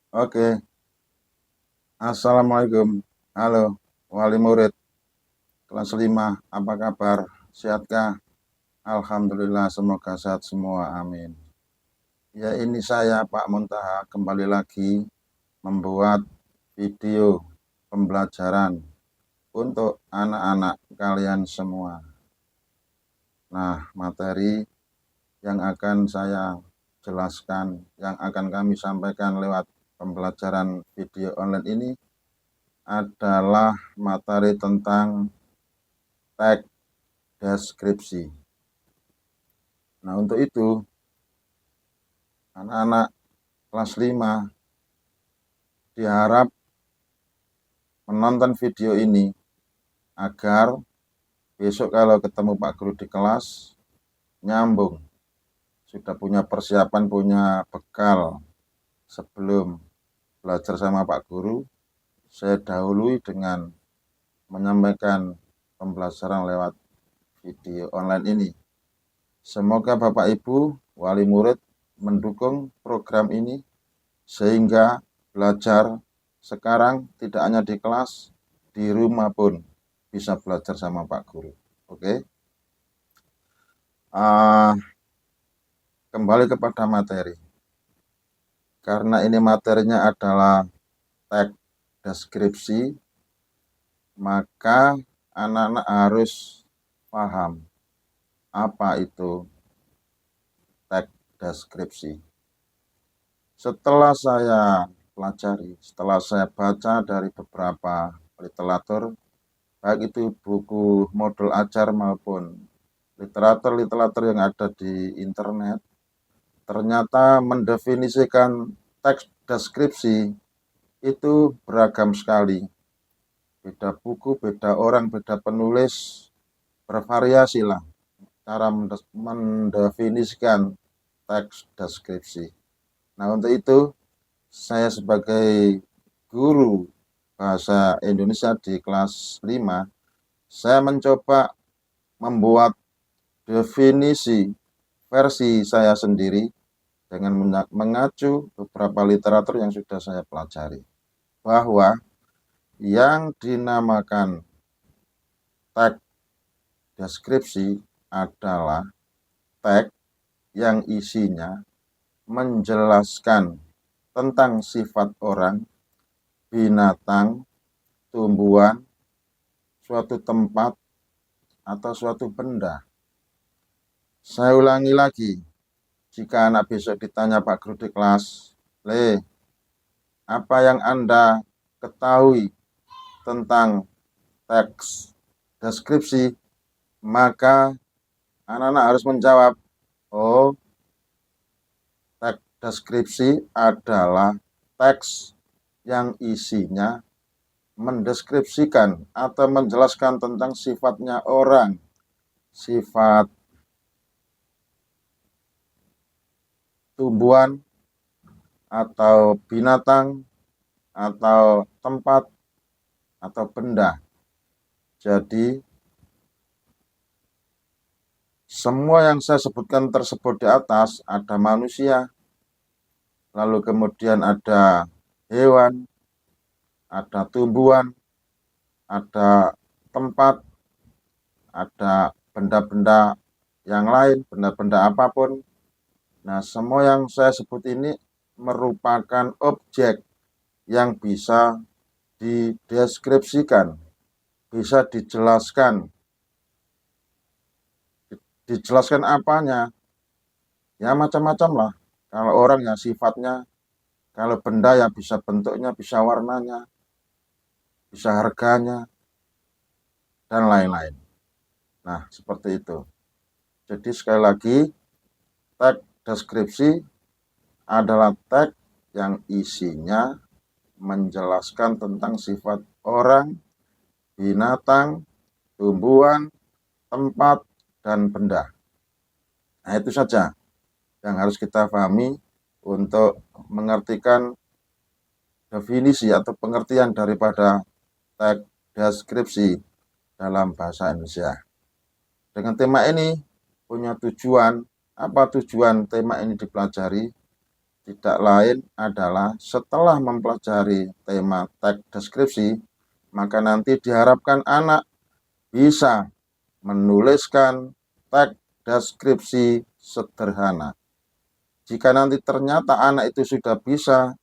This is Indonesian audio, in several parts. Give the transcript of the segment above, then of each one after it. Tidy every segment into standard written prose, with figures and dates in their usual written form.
Oke, Assalamualaikum. Halo, wali murid kelas 5. Apa kabar? Sehatkah? Alhamdulillah, semoga sehat semua. Amin. Ya, ini saya Pak Muntaha kembali lagi membuat video pembelajaran untuk anak-anak kalian semua. Nah, materi yang akan saya jelaskan, yang akan kami sampaikan lewat pembelajaran video online ini adalah materi tentang teks deskripsi. Nah, untuk itu anak-anak kelas 5 diharap menonton video ini agar besok kalau ketemu Pak Guru di kelas nyambung, sudah punya persiapan, punya bekal sebelum belajar sama Pak Guru. Saya dahului dengan menyampaikan pembelajaran lewat video online ini. Semoga Bapak Ibu wali murid mendukung program ini sehingga belajar sekarang tidak hanya di kelas, di rumah pun bisa belajar sama Pak Guru. Oke. Kembali kepada materi. Karena ini materinya adalah teks deskripsi, maka anak-anak harus paham apa itu teks deskripsi. Setelah saya pelajari, setelah saya baca dari beberapa literatur, baik itu buku modul ajar maupun literatur yang ada di internet, ternyata mendefinisikan teks deskripsi itu beragam sekali. Beda buku, beda orang, beda penulis, bervariasi lah cara mendefinisikan teks deskripsi. Nah, untuk itu saya sebagai guru bahasa Indonesia di kelas 5, saya mencoba membuat definisi versi saya sendiri dengan mengacu beberapa literatur yang sudah saya pelajari, bahwa yang dinamakan teks deskripsi adalah teks yang isinya menjelaskan tentang sifat orang, binatang, tumbuhan, suatu tempat, atau suatu benda. Saya ulangi lagi, jika anak besok ditanya Pak Guru di kelas, apa yang Anda ketahui tentang teks deskripsi, maka anak-anak harus menjawab, oh, teks deskripsi adalah teks yang isinya mendeskripsikan atau menjelaskan tentang sifatnya orang, sifat tumbuhan atau binatang atau tempat atau benda. Jadi semua yang saya sebutkan tersebut di atas, ada manusia, lalu kemudian ada hewan, ada tumbuhan, ada tempat, ada benda-benda yang lain, benda-benda apapun. Nah, semua yang saya sebut ini merupakan objek yang bisa dideskripsikan, bisa dijelaskan. Dijelaskan apanya? Ya macam-macam lah. Kalau orang ya sifatnya, kalau benda ya bisa bentuknya, bisa warnanya, bisa harganya, dan lain-lain. Nah, seperti itu. Jadi sekali lagi, teks deskripsi adalah teks yang isinya menjelaskan tentang sifat orang, binatang, tumbuhan, tempat, dan benda. Nah, itu saja yang harus kita pahami untuk mengartikan definisi atau pengertian daripada teks deskripsi dalam bahasa Indonesia. Dengan tema ini punya tujuan, apa tujuan tema ini dipelajari? tidak lain adalah setelah mempelajari tema teks deskripsi, maka nanti diharapkan anak bisa menuliskan teks deskripsi sederhana. Jika nanti ternyata anak itu sudah bisa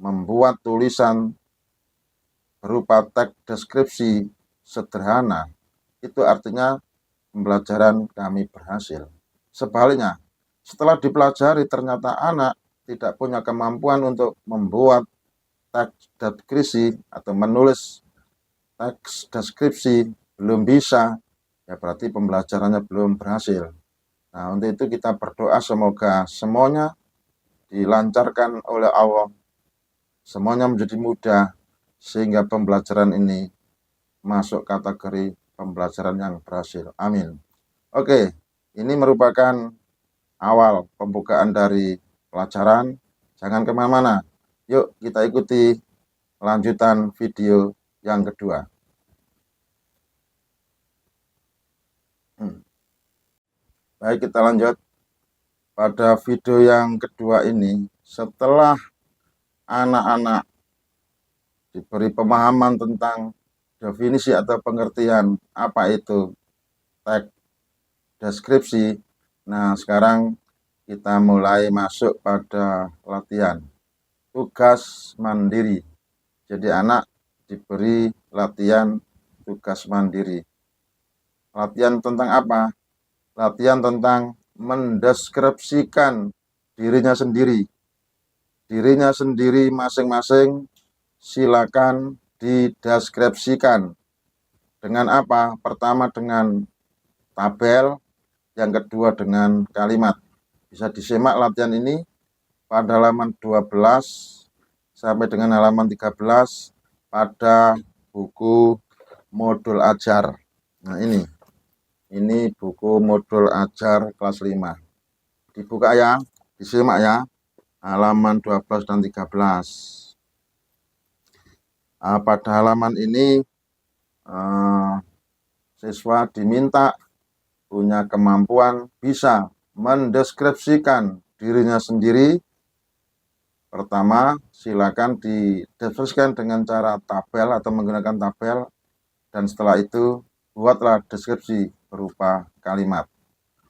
membuat tulisan berupa teks deskripsi sederhana, itu artinya pembelajaran kami berhasil. Sebaliknya, setelah dipelajari ternyata anak tidak punya kemampuan untuk membuat teks deskripsi atau menulis teks deskripsi, belum bisa, ya berarti pembelajarannya belum berhasil. Nah, untuk itu kita berdoa semoga semuanya dilancarkan oleh Allah, semuanya menjadi mudah, sehingga pembelajaran ini masuk kategori pembelajaran yang berhasil. Amin. Oke, ini merupakan awal pembukaan dari pelajaran. Jangan kemana-mana. Yuk kita ikuti lanjutan video yang kedua. Baik, kita lanjut. Pada video yang kedua ini, setelah anak-anak diberi pemahaman tentang definisi atau pengertian apa itu teks deskripsi, nah sekarang kita mulai masuk pada latihan tugas mandiri. Jadi anak diberi latihan tugas mandiri. Latihan tentang apa? Latihan tentang mendeskripsikan dirinya sendiri. Dirinya sendiri masing-masing silakan dideskripsikan. Dengan apa? Pertama dengan tabel, yang kedua dengan kalimat. Bisa disimak latihan ini pada halaman 12 sampai dengan halaman 13 pada buku modul ajar. Nah, ini buku modul ajar kelas 5. Dibuka ya, disimak ya, halaman 12 dan 13. Pada halaman ini siswa diminta punya kemampuan bisa mendeskripsikan dirinya sendiri. Pertama, silakan dideskripsikan dengan cara tabel atau menggunakan tabel, dan setelah itu buatlah deskripsi berupa kalimat.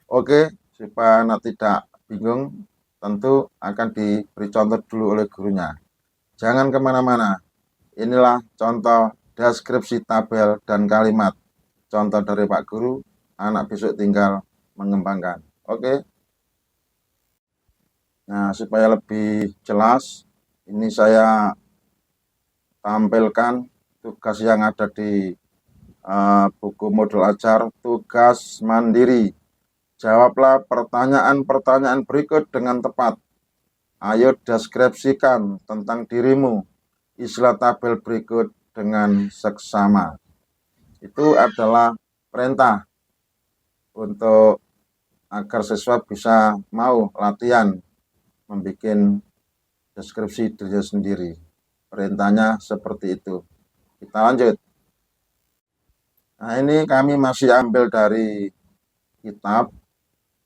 Oke, supaya anak tidak bingung, tentu akan diberi contoh dulu oleh gurunya. Jangan kemana-mana. Inilah contoh deskripsi tabel dan kalimat. Contoh dari Pak Guru, anak besok tinggal mengembangkan. Oke. Nah, supaya lebih jelas, ini saya tampilkan tugas yang ada di buku modul ajar tugas mandiri. Jawablah pertanyaan-pertanyaan berikut dengan tepat. Ayo deskripsikan tentang dirimu. Isilah tabel berikut dengan seksama. Itu adalah perintah untuk agar siswa bisa mau latihan membuat deskripsi dirinya sendiri. Perintahnya seperti itu. Kita lanjut. Nah, ini kami masih ambil dari kitab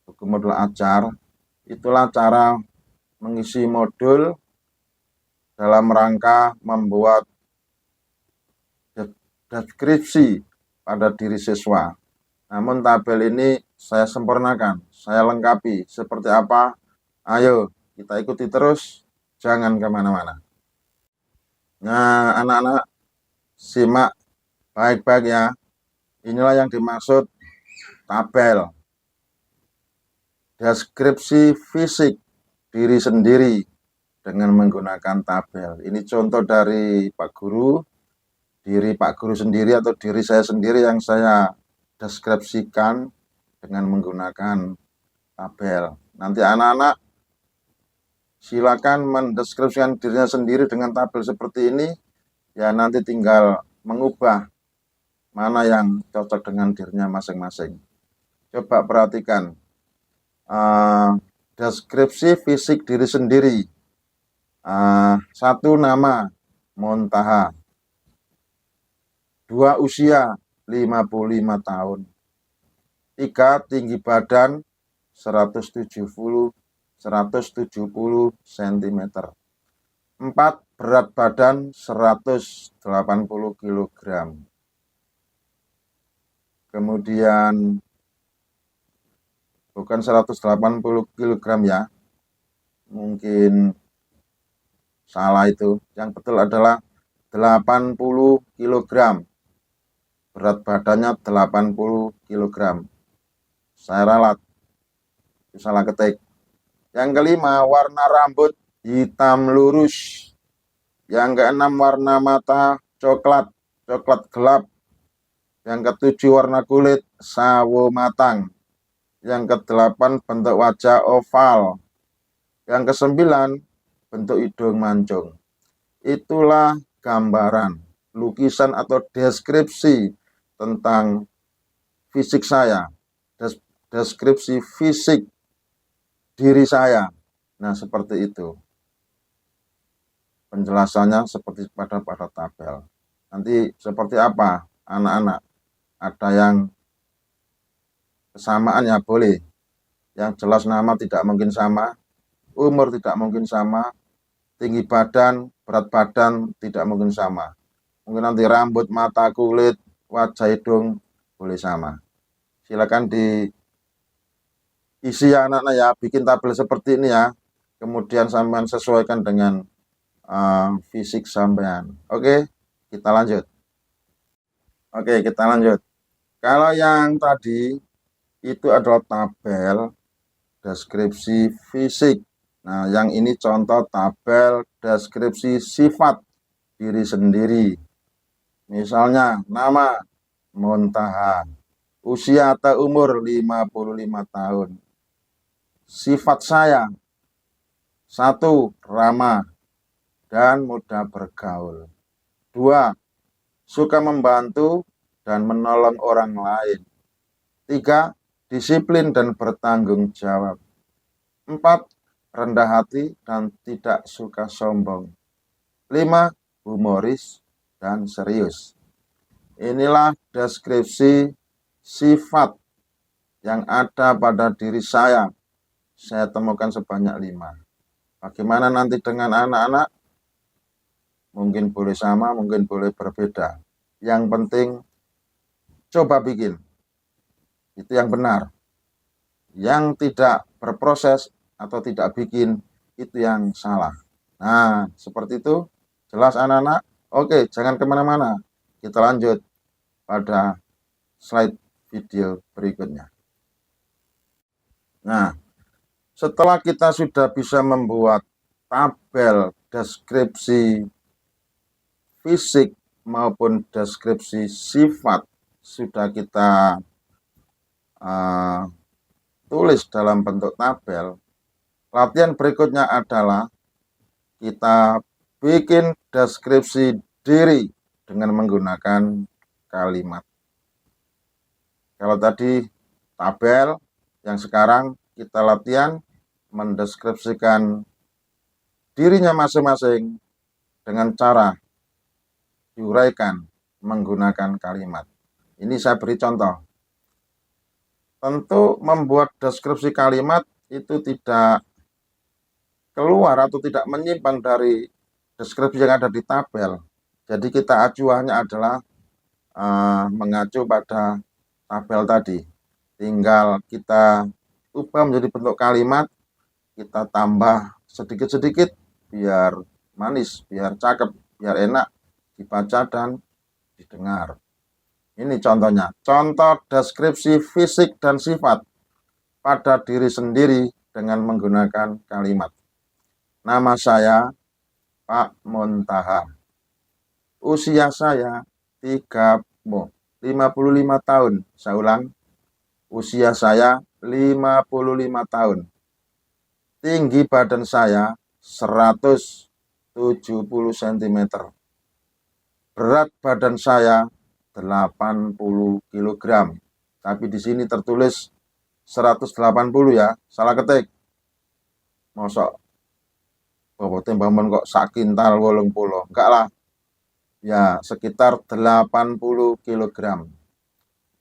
buku modul ajar. Itulah cara mengisi modul dalam rangka membuat deskripsi pada diri siswa. Namun tabel ini saya sempurnakan, saya lengkapi. Seperti apa? Ayo kita ikuti terus, jangan kemana-mana. Nah, anak-anak simak baik-baik ya. Inilah yang dimaksud tabel. Deskripsi fisik diri sendiri dengan menggunakan tabel. Ini contoh dari Pak Guru, diri Pak Guru sendiri atau diri saya sendiri yang saya deskripsikan dengan menggunakan tabel. Nanti anak-anak silakan mendeskripsikan dirinya sendiri dengan tabel seperti ini. Ya, nanti tinggal mengubah mana yang cocok dengan dirinya masing-masing. Coba perhatikan. Deskripsi fisik diri sendiri. 1 nama, Montaha. 2 usia, 55 tahun. 3 tinggi badan, 170 170 cm. 4. Berat badan 180 kg. Kemudian bukan 180 kg ya, mungkin salah itu. Yang betul adalah 80 kg. Berat badannya 80 kg. Saya ralat, salah ketik. Yang kelima, warna rambut hitam lurus. Yang keenam, warna mata coklat gelap. Yang ketujuh, warna kulit sawo matang. Yang kedelapan, bentuk wajah oval. Yang kesembilan, bentuk hidung mancung. Itulah gambaran, lukisan atau deskripsi tentang fisik saya, deskripsi fisik diri saya. Nah, seperti itu. Penjelasannya seperti pada tabel. Nanti seperti apa anak-anak? Ada yang kesamaan ya boleh. Yang jelas nama tidak mungkin sama, umur tidak mungkin sama, tinggi badan, berat badan tidak mungkin sama. Mungkin nanti rambut, mata, kulit, wajah, hidung boleh sama. Silakan diisi ya anak-anak ya, bikin tabel seperti ini ya. Kemudian sampean sesuaikan dengan fisik sampean. Oke, kita lanjut. Kalau yang tadi itu adalah tabel deskripsi fisik. Nah, yang ini contoh tabel deskripsi sifat diri sendiri. Misalnya nama Muntaha, usia atau umur 55 tahun. Sifat saya, 1. Ramah dan mudah bergaul. 2. Suka membantu dan menolong orang lain. 3. Disiplin dan bertanggung jawab. 4. Rendah hati dan tidak suka sombong. 5. Humoris dan serius. Inilah deskripsi sifat yang ada pada diri saya. Saya temukan sebanyak 5. Bagaimana nanti dengan anak-anak? Mungkin boleh sama, mungkin boleh berbeda. Yang penting coba bikin. Itu yang benar. Yang tidak berproses atau tidak bikin, itu yang salah. Nah, seperti itu. Jelas anak-anak? Oke, jangan kemana-mana. Kita lanjut pada slide video berikutnya. Nah, setelah kita sudah bisa membuat tabel deskripsi fisik maupun deskripsi sifat, sudah kita tulis dalam bentuk tabel, latihan berikutnya adalah kita bikin deskripsi diri dengan menggunakan kalimat. Kalau tadi tabel, yang sekarang kita latihan mendeskripsikan dirinya masing-masing dengan cara diuraikan menggunakan kalimat. Ini saya beri contoh. Tentu membuat deskripsi kalimat itu tidak keluar atau tidak menyimpang dari deskripsi yang ada di tabel. Jadi kita acuannya adalah mengacu pada tabel tadi. Tinggal kita ubah menjadi bentuk kalimat, kita tambah sedikit-sedikit biar manis, biar cakep, biar enak dibaca dan didengar. Ini contohnya, contoh deskripsi fisik dan sifat pada diri sendiri dengan menggunakan kalimat. Nama saya Pak Muntaha. Usia saya 55 tahun. Saya ulang, usia saya 55 tahun. Tinggi badan saya 170 cm. Berat badan saya 80 kg. Tapi di sini tertulis 180 ya, salah ketik. Mosok bobotnya bangun kok sakintal 80. Enggak lah. Ya, sekitar 80 kg.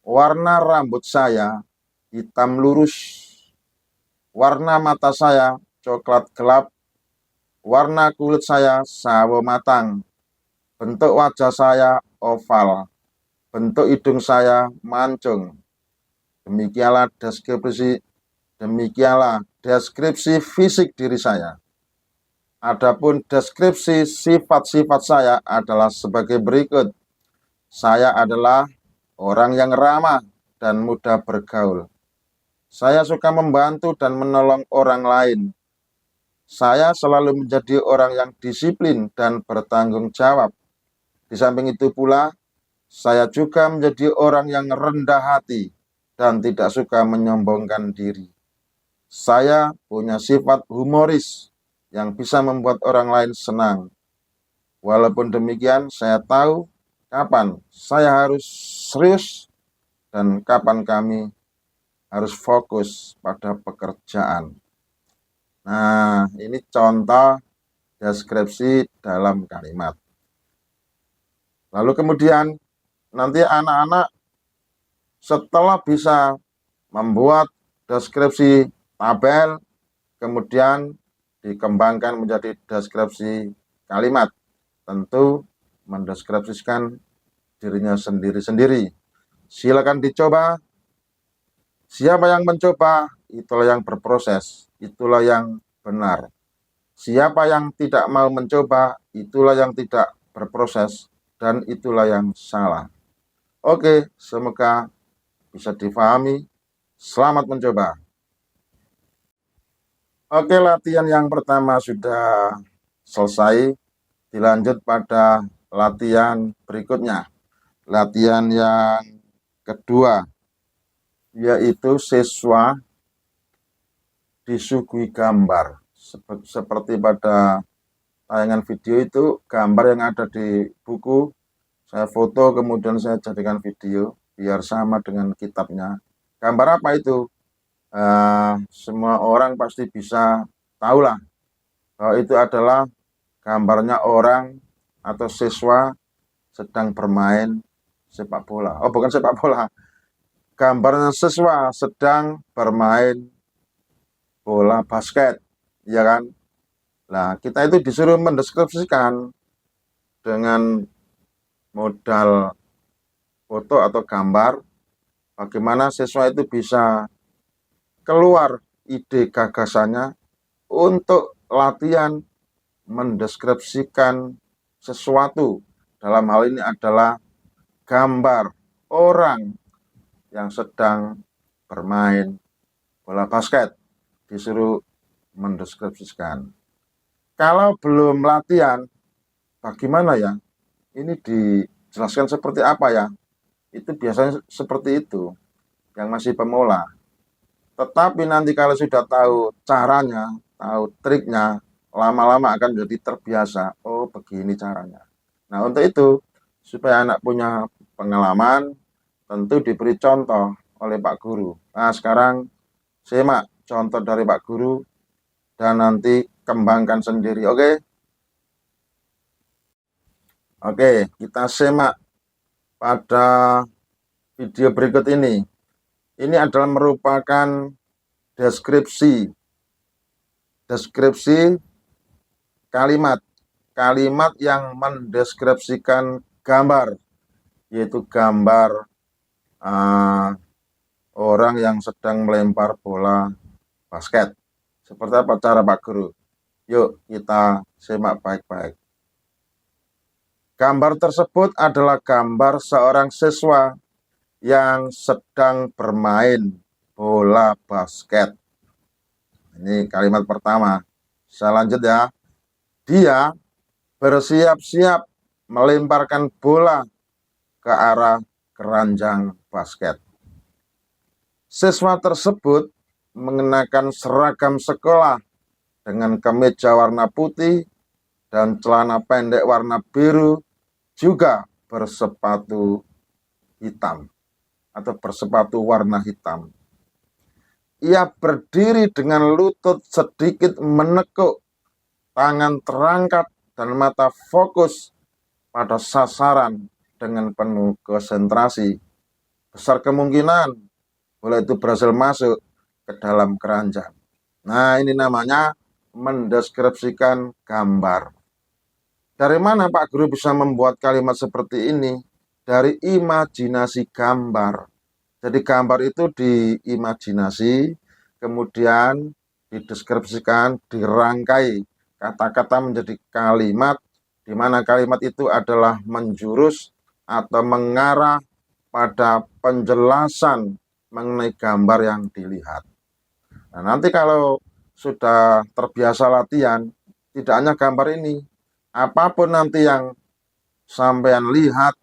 Warna rambut saya hitam lurus. Warna mata saya coklat gelap, warna kulit saya sawo matang, bentuk wajah saya oval, bentuk hidung saya mancung. Demikianlah deskripsi fisik diri saya. Adapun deskripsi sifat-sifat saya adalah sebagai berikut. Saya adalah orang yang ramah dan mudah bergaul. Saya suka membantu dan menolong orang lain. Saya selalu menjadi orang yang disiplin dan bertanggung jawab. Di samping itu pula, saya juga menjadi orang yang rendah hati dan tidak suka menyombongkan diri. Saya punya sifat humoris yang bisa membuat orang lain senang. Walaupun demikian, saya tahu kapan saya harus serius dan kapan kami harus fokus pada pekerjaan. Nah, ini contoh deskripsi dalam kalimat. Lalu kemudian nanti anak-anak setelah bisa membuat deskripsi tabel, kemudian dikembangkan menjadi deskripsi kalimat. Tentu mendeskripsikan dirinya sendiri-sendiri. Silakan dicoba. Siapa yang mencoba, itulah yang berproses, itulah yang benar. Siapa yang tidak mau mencoba, itulah yang tidak berproses, dan itulah yang salah. Oke, semoga bisa difahami. Selamat mencoba. Oke, latihan yang pertama sudah selesai. Dilanjut pada latihan berikutnya. Latihan yang kedua, yaitu siswa disuguhi gambar. Seperti pada tayangan video itu, gambar yang ada di buku, saya foto kemudian saya jadikan video, biar sama dengan kitabnya. Gambar apa itu? Semua orang pasti bisa tahulah bahwa itu adalah gambarnya orang atau siswa sedang bermain sepak bola. Oh, bukan sepak bola. Gambarnya siswa sedang bermain bola basket, ya kan? Nah, kita itu disuruh mendeskripsikan dengan modal foto atau gambar, bagaimana siswa itu bisa keluar ide gagasannya untuk latihan mendeskripsikan sesuatu. Dalam hal ini adalah gambar orang yang sedang bermain bola basket, disuruh mendeskripsikan. Kalau belum latihan, bagaimana ya? Ini dijelaskan seperti apa ya? Itu biasanya seperti itu, yang masih pemula. Tetapi nanti kalau sudah tahu caranya, tahu triknya, lama-lama akan menjadi terbiasa. Oh, begini caranya. Nah, untuk itu, supaya anak punya pengalaman, tentu diberi contoh oleh Pak Guru. Nah, sekarang simak contoh dari Pak Guru dan nanti kembangkan sendiri. Oke? Oke, kita simak pada video berikut ini. Ini adalah merupakan deskripsi kalimat yang mendeskripsikan gambar, yaitu gambar orang yang sedang melempar bola basket. Seperti apa cara Pak Guru? Yuk kita simak baik-baik. Gambar tersebut adalah gambar seorang siswa yang sedang bermain bola basket. Ini kalimat pertama. Saya lanjut ya. Dia bersiap-siap melemparkan bola ke arah keranjang basket. Siswa tersebut mengenakan seragam sekolah dengan kemeja warna putih dan celana pendek warna biru, juga bersepatu hitam atau bersepatu warna hitam. Ia berdiri dengan lutut sedikit menekuk, tangan terangkat dan mata fokus pada sasaran dengan penuh konsentrasi. Besar kemungkinan bola itu berhasil masuk ke dalam keranjang. Nah, ini namanya mendeskripsikan gambar. Dari mana Pak Guru bisa membuat kalimat seperti ini? Dari imajinasi gambar. Jadi gambar itu diimajinasi, kemudian dideskripsikan, dirangkai kata-kata menjadi kalimat, di mana kalimat itu adalah menjurus atau mengarah pada penjelasan mengenai gambar yang dilihat. Nah, nanti kalau sudah terbiasa latihan, tidak hanya gambar ini, apapun nanti yang sampean lihat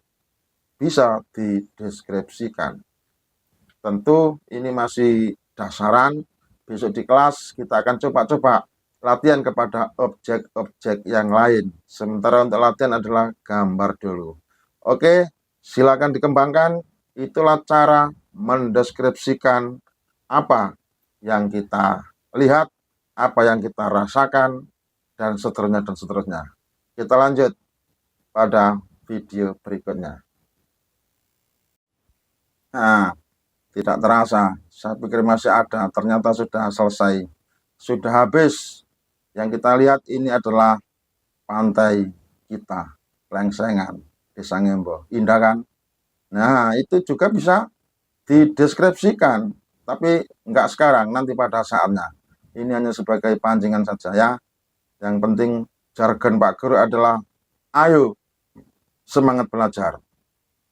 bisa dideskripsikan. Tentu ini masih dasaran, besok di kelas kita akan coba-coba latihan kepada objek-objek yang lain. Sementara untuk latihan adalah gambar dulu. Oke, silakan dikembangkan. Itulah cara mendeskripsikan apa yang kita lihat, apa yang kita rasakan, dan seterusnya dan seterusnya. Kita lanjut pada video berikutnya. Nah, tidak terasa, saya pikir masih ada, ternyata sudah selesai, sudah habis. Yang kita lihat ini adalah pantai kita, Lengsengan, Desa Ngembo. Indah kan? Nah, itu juga bisa dideskripsikan, tapi enggak sekarang, nanti pada saatnya. Ini hanya sebagai pancingan saja ya. Yang penting jargon Pak Guru adalah, ayo semangat belajar.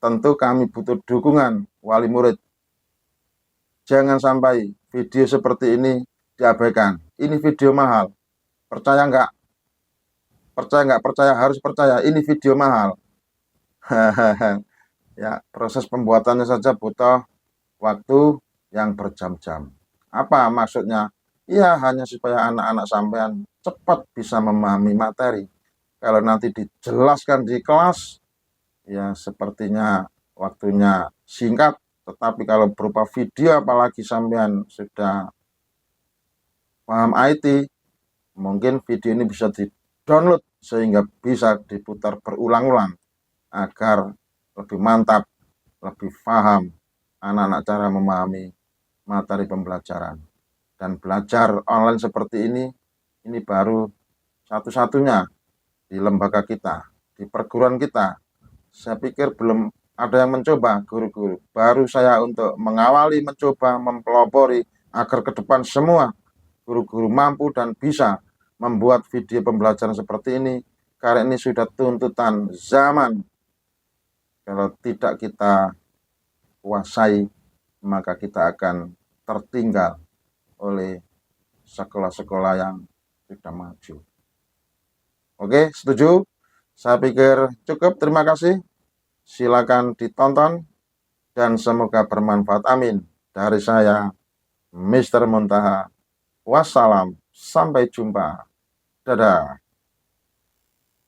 Tentu kami butuh dukungan wali murid. Jangan sampai video seperti ini diabaikan. Ini video mahal. Percaya nggak? Percaya nggak percaya? Harus percaya. Ini video mahal. Ya, proses pembuatannya saja butuh waktu yang berjam-jam. Apa maksudnya? Ya, hanya supaya anak-anak sampean cepat bisa memahami materi. Kalau nanti dijelaskan di kelas, ya sepertinya waktunya singkat. Tetapi kalau berupa video, apalagi sampean sudah paham IT, mungkin video ini bisa di-download sehingga bisa diputar berulang-ulang agar lebih mantap, lebih paham anak-anak cara memahami materi pembelajaran. Dan belajar online seperti ini baru satu-satunya di lembaga kita, di perguruan kita. Saya pikir belum ada yang mencoba, guru-guru. Baru saya untuk mengawali, mencoba, mempelopori agar ke depan semua guru-guru mampu dan bisa membuat video pembelajaran seperti ini. Karena ini sudah tuntutan zaman. Kalau tidak kita kuasai, maka kita akan tertinggal oleh sekolah-sekolah yang sudah maju. Oke, setuju? Saya pikir cukup, terima kasih. Silakan ditonton dan semoga bermanfaat. Amin. Dari saya, Mr. Muntaha. Wassalam. Sampai jumpa. Dadah.